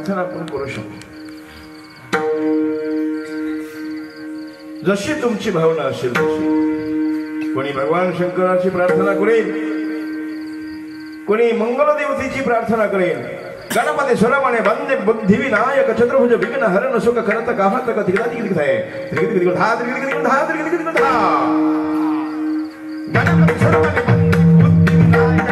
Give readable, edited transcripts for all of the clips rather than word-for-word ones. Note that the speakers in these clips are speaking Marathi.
प्रार्थना आपण करू शकतो. जशी तुमची भावना असेल तशी. कोणी भगवान शंकराची प्रार्थना करेल, कोणी मंगलदेवतेची प्रार्थना करेल. गणपती स्वरमणे वंदे बुद्धी विनायक चतुर्भुज विघ्न हरण सुख करत काहत कथिता दिग्धाय त्रिगिधा त्रिगिधा त्रिगिधा गणपती स्वरमणे बुद्धी विनायक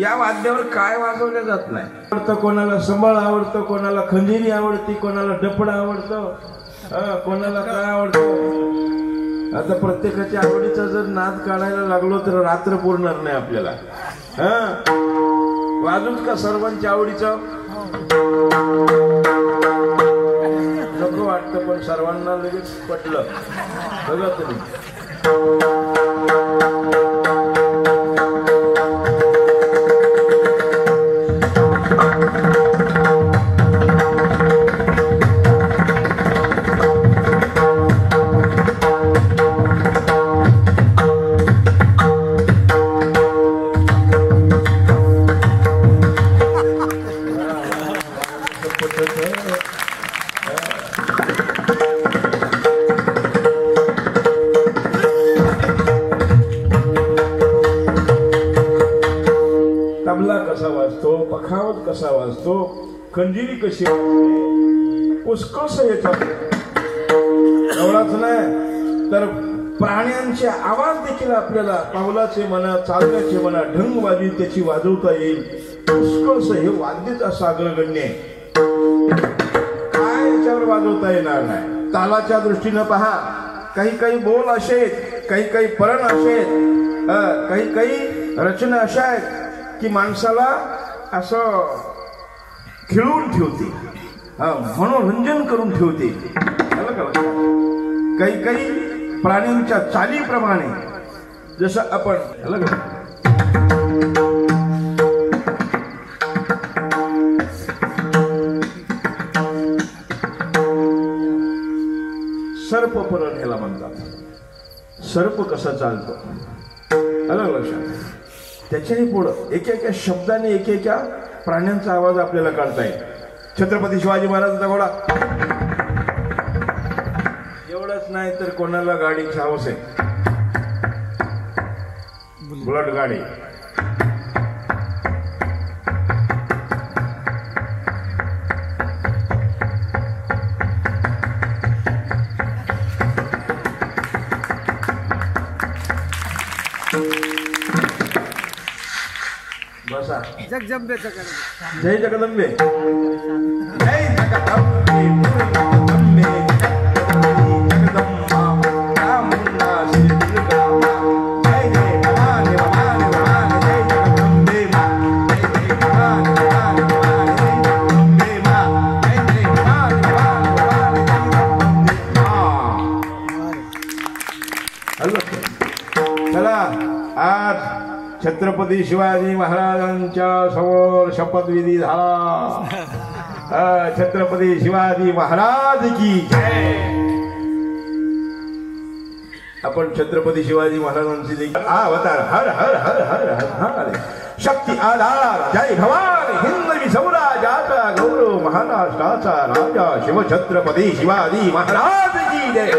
या वाद्यावर काय वाजवलं जात नाही. आवडतं कोणाला संबळ आवडतं, कोणाला खंजिरी आवडती, कोणाला डफड आवडतं, कोणाला काय आवडतं. आता प्रत्येकाच्या आवडीचा जर नाद काढायला लागलो तर रात्र पुरणार नाही आपल्याला. वाजूच का सर्वांच्या आवडीचं नको वाटतं, पण सर्वांना लगेच पटलं. बघा तुम्ही कसा वाजतो, खंजिरी कशी वाजते, पुष्कळस येतात. एवढाच नाही तर प्राण्यांचे आवाज देखील आपल्याला पावलाचे म्हणा, चालण्याचे म्हणा, ढंगबाजी त्याची वाजवता येईल. पुष्कळस हे वाद्यच असं अग्रगण्य आहे. काय याच्यावर वाजवता येणार नाही. तालाच्या दृष्टीनं पहा, काही काही बोल असे आहेत, काही काही परण असे आहेत, काही काही रचना अशा आहेत की माणसाला असं खिळून ठेवते, मनोरंजन करून ठेवते. काही काही प्राण्यांच्या चालीप्रमाणे जसं आपण सर्प परण ह्याला म्हणतात. सर्प कसा चालतो अलग लक्षात. त्याच्याही पुढं एकेका शब्दाने एकेका प्राण्यांचा आवाज आपल्याला काढता येईल. छत्रपती शिवाजी महाराजांचा घोडा एवढंच नाही तर कोणाला गाडीची हौस आहे, बुलेट गाडी. बसा. जगजंबे जय जगदंबे जय जगदंबे चला आज छत्रपती शिवाजी महाराजांच्या समोर शपथविधी झाला. छत्रपती शिवाजी महाराज की जय. आपण छत्रपती शिवाजी महाराजांची देखील अवतार हर हर हर हर हर शक्ती आधार जय भवानी हिंदवी स्वराज्याचा गौरव महाराष्ट्राचा राजा शिवछत्रपती शिवाजी महाराज की जय.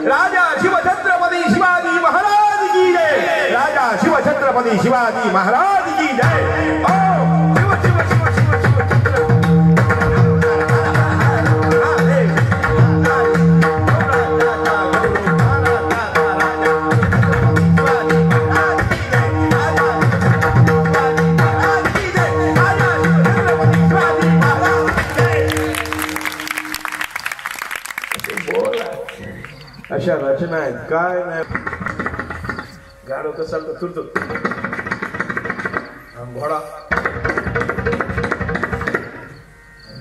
राजा शिवछत्रपती शिवाजी महाराज की जय. राजा शिवछत्रपती शिवाजी महाराज की जय. शिव शिव शिव शिव शिव अशा रचना आहेत. काय नाही गाडो कसा तुरतो घोडा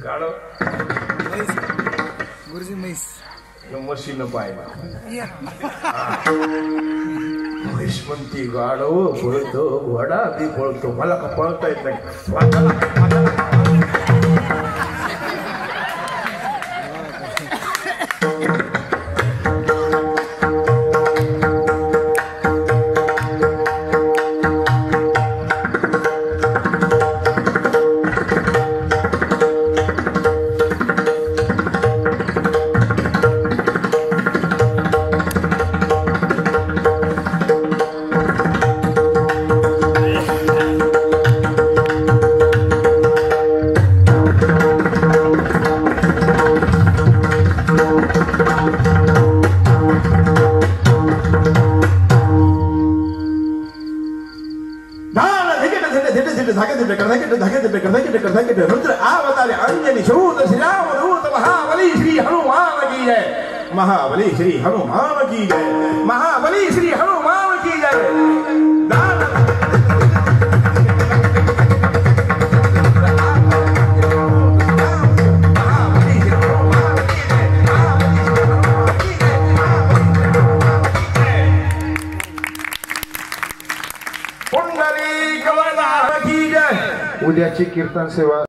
गाडो गुरुजी म्हैस मशीन पाहिला म्हैसमंती गाढव पळतो, वडा बी पळतो, मला का पळता येत नाही. रुद्र अवतारे अंजनी शूद श्री राम दूत महाबली श्री हनुमान की जय. महाबली श्री हनुमान की जय. महाबली श्री हनुमान की जय. उद्याची कीर्तन सेवा